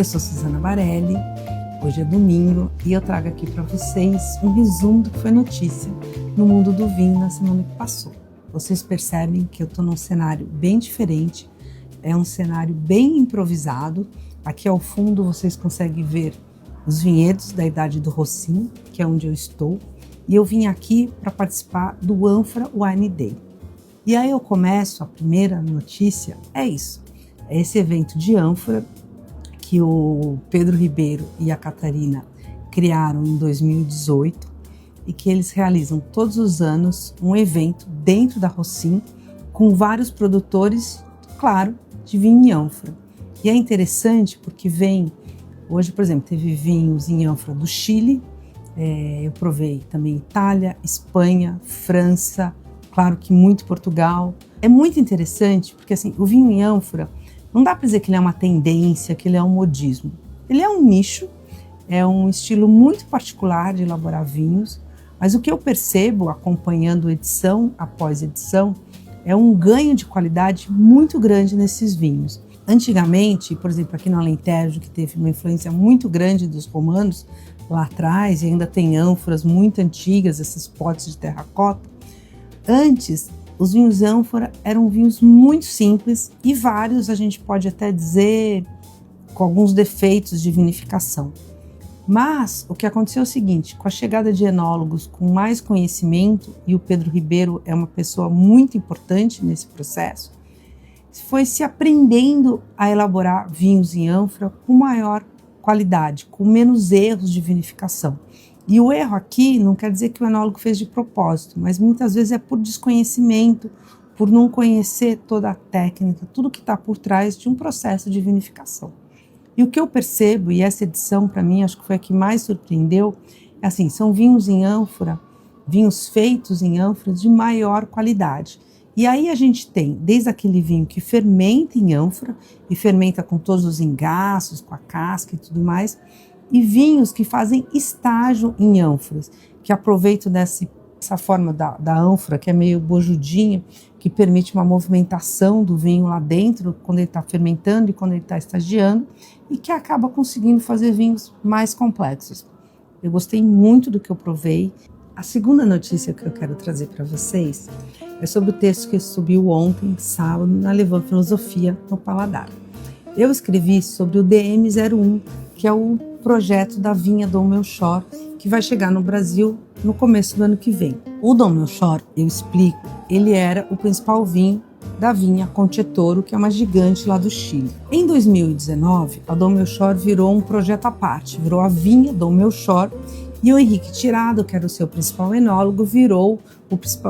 Eu sou Suzana Varelli, hoje é domingo e eu trago aqui para vocês um resumo do que foi notícia no mundo do vinho na semana que passou. Vocês percebem que eu estou num cenário bem diferente, é um cenário bem improvisado. Aqui ao fundo vocês conseguem ver os vinhedos da idade do Rossim, que é onde eu estou, e eu vim aqui para participar do Anfora Wine Day. E aí eu começo, a primeira notícia é isso, é esse evento de ânfora que o Pedro Ribeiro e a Catarina criaram em 2018 e que eles realizam todos os anos um evento dentro da Rossim com vários produtores, claro, de vinho em ânfora. E é interessante porque hoje, por exemplo, teve vinhos em ânfora do Chile, eu provei também Itália, Espanha, França, claro que muito Portugal. É muito interessante porque assim, o vinho em ânfora, não dá para dizer que ele é uma tendência, que ele é um modismo. Ele é um nicho, é um estilo muito particular de elaborar vinhos, mas o que eu percebo acompanhando edição após edição é um ganho de qualidade muito grande nesses vinhos. Antigamente, por exemplo, aqui no Alentejo, que teve uma influência muito grande dos romanos lá atrás, e ainda tem ânforas muito antigas, esses potes de terracota. Antes, os vinhos ânfora eram vinhos muito simples e vários, a gente pode até dizer, com alguns defeitos de vinificação. Mas o que aconteceu é o seguinte, com a chegada de enólogos com mais conhecimento, e o Pedro Ribeiro é uma pessoa muito importante nesse processo, foi se aprendendo a elaborar vinhos em ânfora com maior qualidade, com menos erros de vinificação. E o erro aqui não quer dizer que o enólogo fez de propósito, mas muitas vezes é por desconhecimento, por não conhecer toda a técnica, tudo que está por trás de um processo de vinificação. E o que eu percebo, e essa edição para mim acho que foi a que mais surpreendeu, é assim, são vinhos em ânfora, vinhos feitos em ânforas de maior qualidade. E aí a gente tem desde aquele vinho que fermenta em ânfora, e fermenta com todos os engaços, com a casca e tudo mais, e vinhos que fazem estágio em ânforas, que aproveitam dessa forma da ânfora, que é meio bojudinha, que permite uma movimentação do vinho lá dentro, quando ele está fermentando e quando ele está estagiando, e que acaba conseguindo fazer vinhos mais complexos. Eu gostei muito do que eu provei. A segunda notícia que eu quero trazer para vocês é sobre o texto que subiu ontem, sábado, na Levant Filosofia, no Paladar. Eu escrevi sobre o DM01, que é o projeto da vinha Dom Melchor, que vai chegar no Brasil no começo do ano que vem. O Dom Melchor, eu explico, ele era o principal vinho da vinha Conchetoro, que é uma gigante lá do Chile. Em 2019, a Dom Melchor virou um projeto à parte, virou a vinha Dom Melchor, e o Henrique Tirado, que era o seu principal enólogo, virou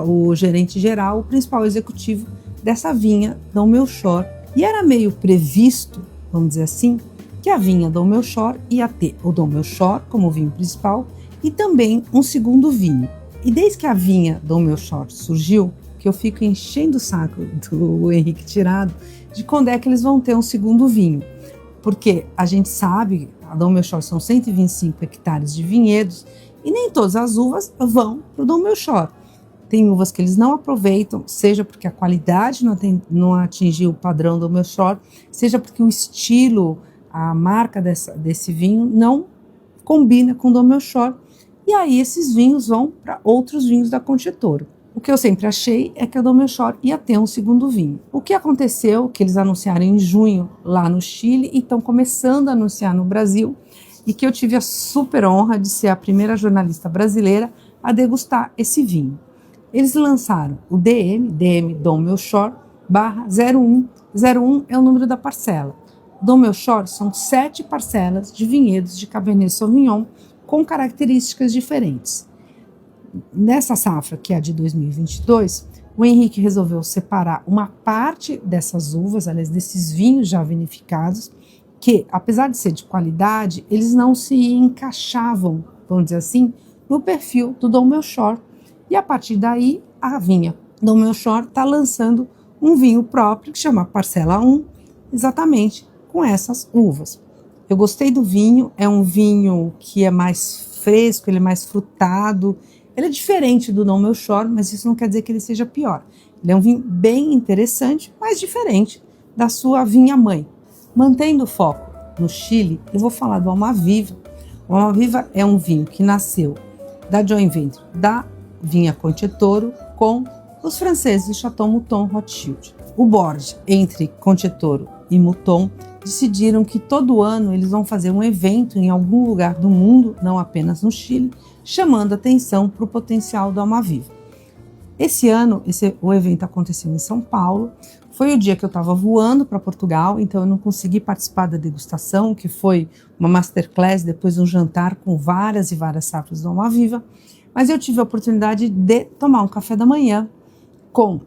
o gerente geral, o principal executivo dessa vinha Dom Melchor. E era meio previsto, vamos dizer assim, que a vinha Dom Melchor ia ter o Dom Melchor como vinho principal e também um segundo vinho. E desde que a vinha Dom Melchor surgiu, que eu fico enchendo o saco do Henrique Tirado de quando é que eles vão ter um segundo vinho. Porque a gente sabe, a Dom Melchor são 125 hectares de vinhedos e nem todas as uvas vão para o Dom Melchor. Tem uvas que eles não aproveitam, seja porque a qualidade não atingiu o padrão do Melchor, seja porque o estilo, a marca desse vinho não combina com o Dom Melchor. E aí esses vinhos vão para outros vinhos da Conchetoro. O que eu sempre achei é que a Dom Melchor ia ter um segundo vinho. O que aconteceu, que eles anunciaram em junho lá no Chile e estão começando a anunciar no Brasil, e que eu tive a super honra de ser a primeira jornalista brasileira a degustar esse vinho. Eles lançaram o DM Dom Melchor /01. 01 é o número da parcela. Dom Melchor são 7 parcelas de vinhedos de Cabernet Sauvignon com características diferentes. Nessa safra, que é a de 2022, o Henrique resolveu separar uma parte dessas uvas, aliás, desses vinhos já vinificados, que, apesar de ser de qualidade, eles não se encaixavam, vamos dizer assim, no perfil do Dom Melchor. E a partir daí, a vinha Dom Melchor está lançando um vinho próprio, que chama Parcela 1, exatamente com essas uvas. Eu gostei do vinho, é um vinho que é mais fresco, ele é mais frutado, ele é diferente do Dom Melchor, mas isso não quer dizer que ele seja pior. Ele é um vinho bem interessante, mas diferente da sua vinha mãe, mantendo o foco no Chile, eu vou falar do Almaviva. O Almaviva é um vinho que nasceu da joint venture da vinha Conchetoro com os franceses Chateau Mouton Rothschild. O board entre Conchetoro e Mouton decidiram que todo ano eles vão fazer um evento em algum lugar do mundo, não apenas no Chile, chamando atenção para o potencial do Almaviva. Esse ano, o evento aconteceu em São Paulo. Foi o dia que eu estava voando para Portugal, então eu não consegui participar da degustação, que foi uma masterclass, depois um jantar com várias e várias safras do Almaviva. Mas eu tive a oportunidade de tomar um café da manhã com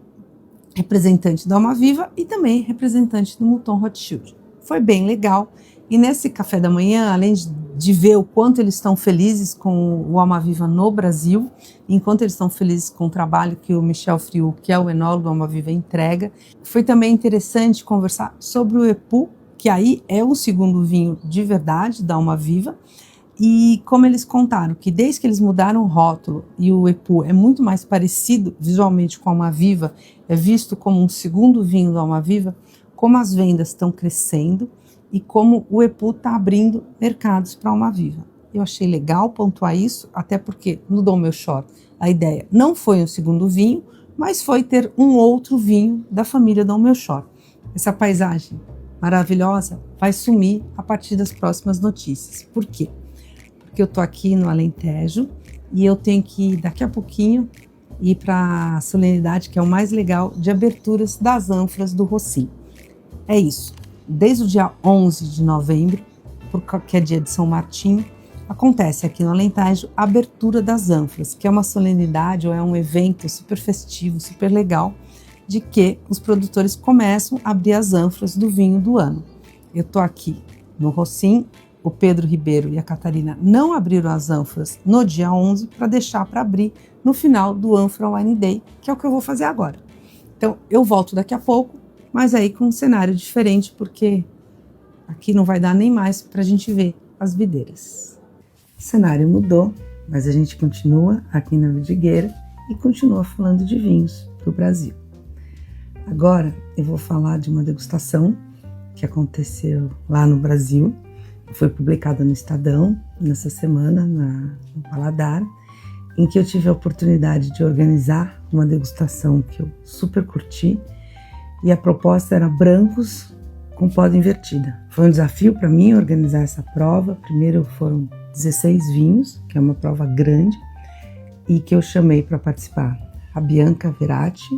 representante da Almaviva e também representante do Mouton Rothschild. Foi bem legal. E nesse café da manhã, além de ver o quanto eles estão felizes com o Almaviva no Brasil, enquanto eles estão felizes com o trabalho que o Michel Friou, que é o enólogo do Almaviva, entrega, foi também interessante conversar sobre o Epu, que aí é o segundo vinho de verdade da Almaviva, e como eles contaram que desde que eles mudaram o rótulo e o Epu é muito mais parecido visualmente com a Almaviva, é visto como um segundo vinho da Almaviva, como as vendas estão crescendo e como o Epu está abrindo mercados para a Almaviva. Eu achei legal pontuar isso, até porque no Dom Melchior a ideia não foi um segundo vinho, mas foi ter um outro vinho da família Dom Melchior. Essa paisagem maravilhosa vai sumir a partir das próximas notícias. Por quê? Porque eu estou aqui no Alentejo e eu tenho que, daqui a pouquinho, ir para a solenidade, que é o mais legal, de aberturas das ânforas do Rossim. É isso. Desde o dia 11 de novembro, que é dia de São Martinho, acontece aqui no Alentejo a abertura das ânforas, que é uma solenidade ou é um evento super festivo, super legal, de que os produtores começam a abrir as ânforas do vinho do ano. Eu estou aqui no Rossim, o Pedro Ribeiro e a Catarina não abriram as ânforas no dia 11 para deixar para abrir no final do Ânfora Wine Day, que é o que eu vou fazer agora. Então, eu volto daqui a pouco, mas aí com um cenário diferente, porque aqui não vai dar nem mais para a gente ver as videiras. O cenário mudou, mas a gente continua aqui na Vidigueira e continua falando de vinhos do Brasil. Agora eu vou falar de uma degustação que aconteceu lá no Brasil, foi publicada no Estadão nessa semana, no Paladar, em que eu tive a oportunidade de organizar uma degustação que eu super curti, e a proposta era brancos com poda invertida. Foi um desafio para mim organizar essa prova. Primeiro foram 16 vinhos, que é uma prova grande, e que eu chamei para participar a Bianca Verratti,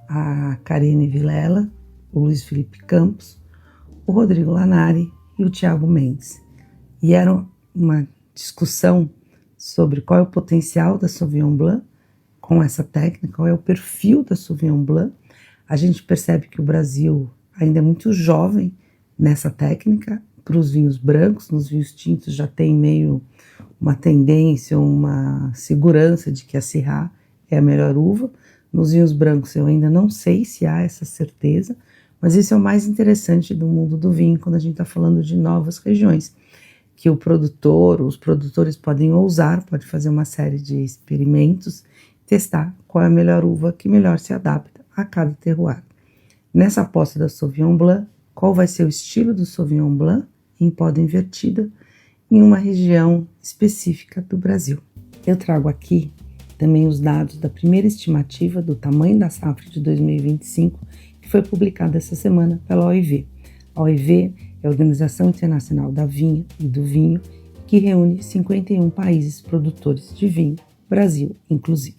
a Karine Vilela, o Luiz Felipe Campos, o Rodrigo Lanari e o Thiago Mendes. E era uma discussão sobre qual é o potencial da Sauvignon Blanc com essa técnica, qual é o perfil da Sauvignon Blanc. A gente percebe que o Brasil ainda é muito jovem nessa técnica. Para os vinhos brancos, nos vinhos tintos já tem meio uma tendência, uma segurança de que a Syrah é a melhor uva. Nos vinhos brancos eu ainda não sei se há essa certeza, mas isso é o mais interessante do mundo do vinho quando a gente está falando de novas regiões, que o produtor, os produtores podem ousar, pode fazer uma série de experimentos, testar qual é a melhor uva que melhor se adapta a cada terroir. Nessa aposta da Sauvignon Blanc, qual vai ser o estilo do Sauvignon Blanc em poda invertida em uma região específica do Brasil. Eu trago aqui também os dados da primeira estimativa do tamanho da safra de 2025, que foi publicada essa semana pela OIV. A OIV é a Organização Internacional da Vinha e do Vinho, que reúne 51 países produtores de vinho, Brasil inclusive.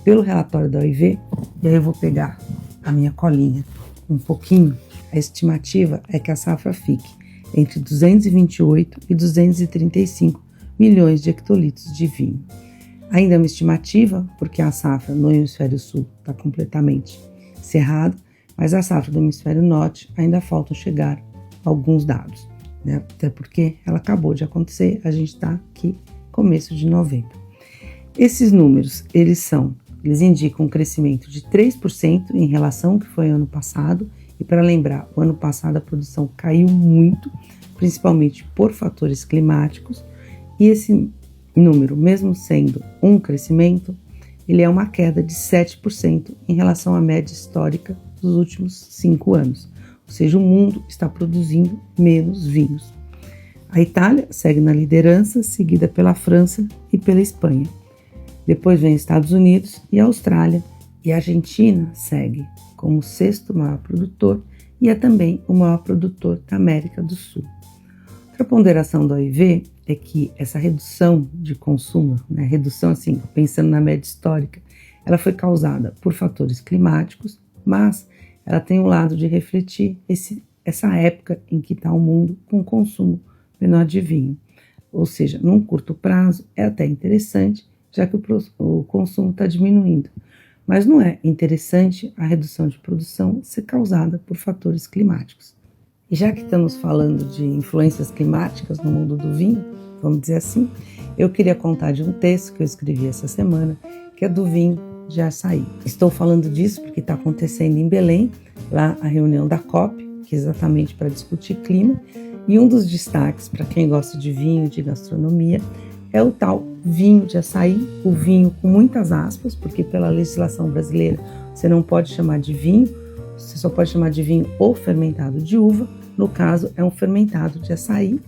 Pelo relatório da OIV, e aí eu vou pegar a minha colinha um pouquinho, a estimativa é que a safra fique entre 228 e 235 milhões de hectolitros de vinho. Ainda é uma estimativa, porque a safra no hemisfério sul está completamente cerrada, mas a safra do hemisfério norte ainda faltam chegar alguns dados, né? Até porque ela acabou de acontecer, a gente está aqui começo de novembro. Esses números, eles indicam um crescimento de 3% em relação ao que foi ano passado, e para lembrar, o ano passado a produção caiu muito, principalmente por fatores climáticos, e esse número, mesmo sendo um crescimento, ele é uma queda de 7% em relação à média histórica dos últimos 5 anos. ou seja, o mundo está produzindo menos vinhos. A Itália segue na liderança, seguida pela França e pela Espanha. Depois vem Estados Unidos e Austrália, e a Argentina segue como o sexto maior produtor e é também o maior produtor da América do Sul. Outra ponderação da OIV é que essa redução de consumo, redução assim, pensando na média histórica, ela foi causada por fatores climáticos, mas ela tem um lado de refletir essa época em que está o mundo com consumo menor de vinho. Ou seja, num curto prazo é até interessante, já que o consumo está diminuindo. Mas não é interessante a redução de produção ser causada por fatores climáticos. E já que estamos falando de influências climáticas no mundo do vinho, vamos dizer assim, eu queria contar de um texto que eu escrevi essa semana, que é do vinho de açaí. Estou falando disso porque está acontecendo em Belém, lá a reunião da COP, que é exatamente para discutir clima, e um dos destaques para quem gosta de vinho, de gastronomia, é o tal vinho de açaí, o vinho com muitas aspas, porque pela legislação brasileira você não pode chamar de vinho, você só pode chamar de vinho ou fermentado de uva, no caso é um fermentado de açaí.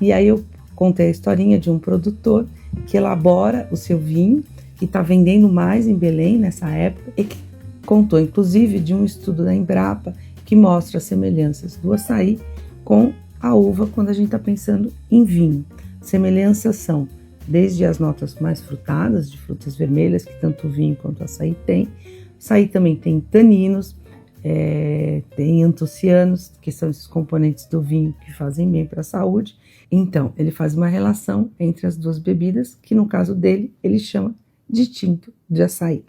E aí eu contei a historinha de um produtor que elabora o seu vinho e está vendendo mais em Belém nessa época, e que contou inclusive de um estudo da Embrapa que mostra as semelhanças do açaí com a uva quando a gente está pensando em vinho. Semelhanças são desde as notas mais frutadas, de frutas vermelhas, que tanto o vinho quanto o açaí tem. O açaí também tem taninos, tem antocianos, que são esses componentes do vinho que fazem bem para a saúde. Então, ele faz uma relação entre as duas bebidas, que no caso dele, ele chama de tinto de açaí.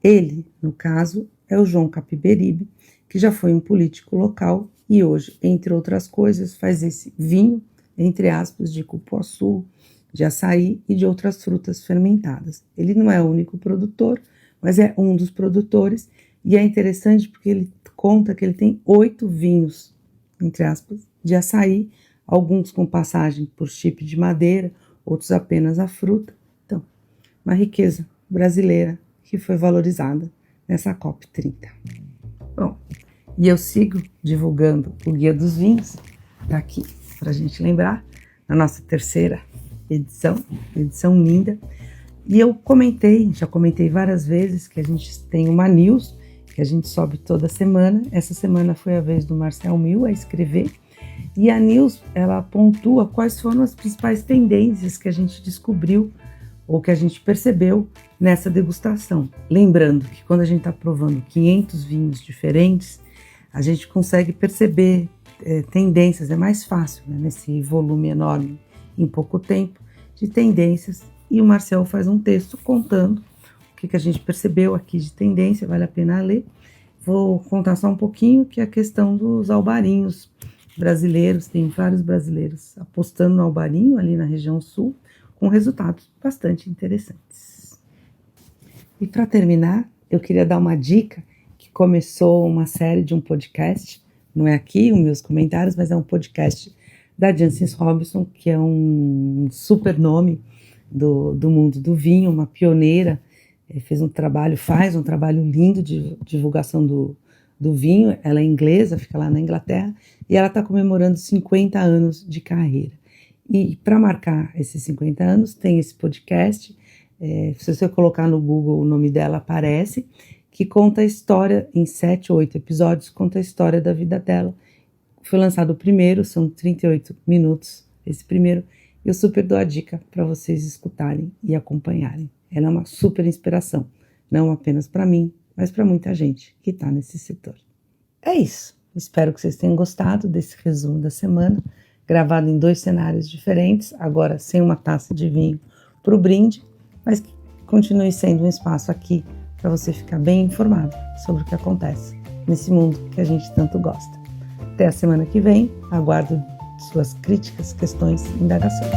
Ele, no caso, é o João Capiberibe, que já foi um político local e hoje, entre outras coisas, faz esse vinho, entre aspas, de cupuaçu, de açaí e de outras frutas fermentadas. Ele não é o único produtor, mas é um dos produtores, e é interessante porque ele conta que ele tem 8 vinhos, entre aspas, de açaí, alguns com passagem por chip de madeira, outros apenas a fruta. Então, uma riqueza brasileira que foi valorizada nessa COP30. Bom, e eu sigo divulgando o Guia dos Vinhos, tá aqui para a gente lembrar, na nossa terceira edição linda. E eu já comentei várias vezes que a gente tem uma news, que a gente sobe toda semana. Essa semana foi a vez do Marcel Mil a escrever, e a news, ela pontua quais foram as principais tendências que a gente descobriu, ou que a gente percebeu nessa degustação. Lembrando que quando a gente está provando 500 vinhos diferentes, a gente consegue perceber tendências, é mais fácil, nesse volume enorme, em pouco tempo, de tendências, e o Marcel faz um texto contando o que a gente percebeu aqui de tendência, vale a pena ler. Vou contar só um pouquinho, que é a questão dos albarinhos brasileiros, tem vários brasileiros apostando no albarinho ali na região sul, com resultados bastante interessantes. E para terminar, eu queria dar uma dica, que começou uma série de um podcast, não é aqui os meus comentários, mas é um podcast da Jancis Robinson, que é um super nome do mundo do vinho, uma pioneira, faz um trabalho lindo de divulgação do vinho. Ela é inglesa, fica lá na Inglaterra, e ela está comemorando 50 anos de carreira. E para marcar esses 50 anos, tem esse podcast, se você colocar no Google o nome dela aparece, que conta a história, em 7 ou 8 episódios, conta a história da vida dela. Foi lançado o primeiro, são 38 minutos esse primeiro, e eu super dou a dica para vocês escutarem e acompanharem. Ela é uma super inspiração, não apenas para mim, mas para muita gente que está nesse setor. É isso, espero que vocês tenham gostado desse resumo da semana, gravado em 2 cenários diferentes, agora sem uma taça de vinho para o brinde, mas que continue sendo um espaço aqui para você ficar bem informado sobre o que acontece nesse mundo que a gente tanto gosta. Até a semana que vem, aguardo suas críticas, questões e indagações.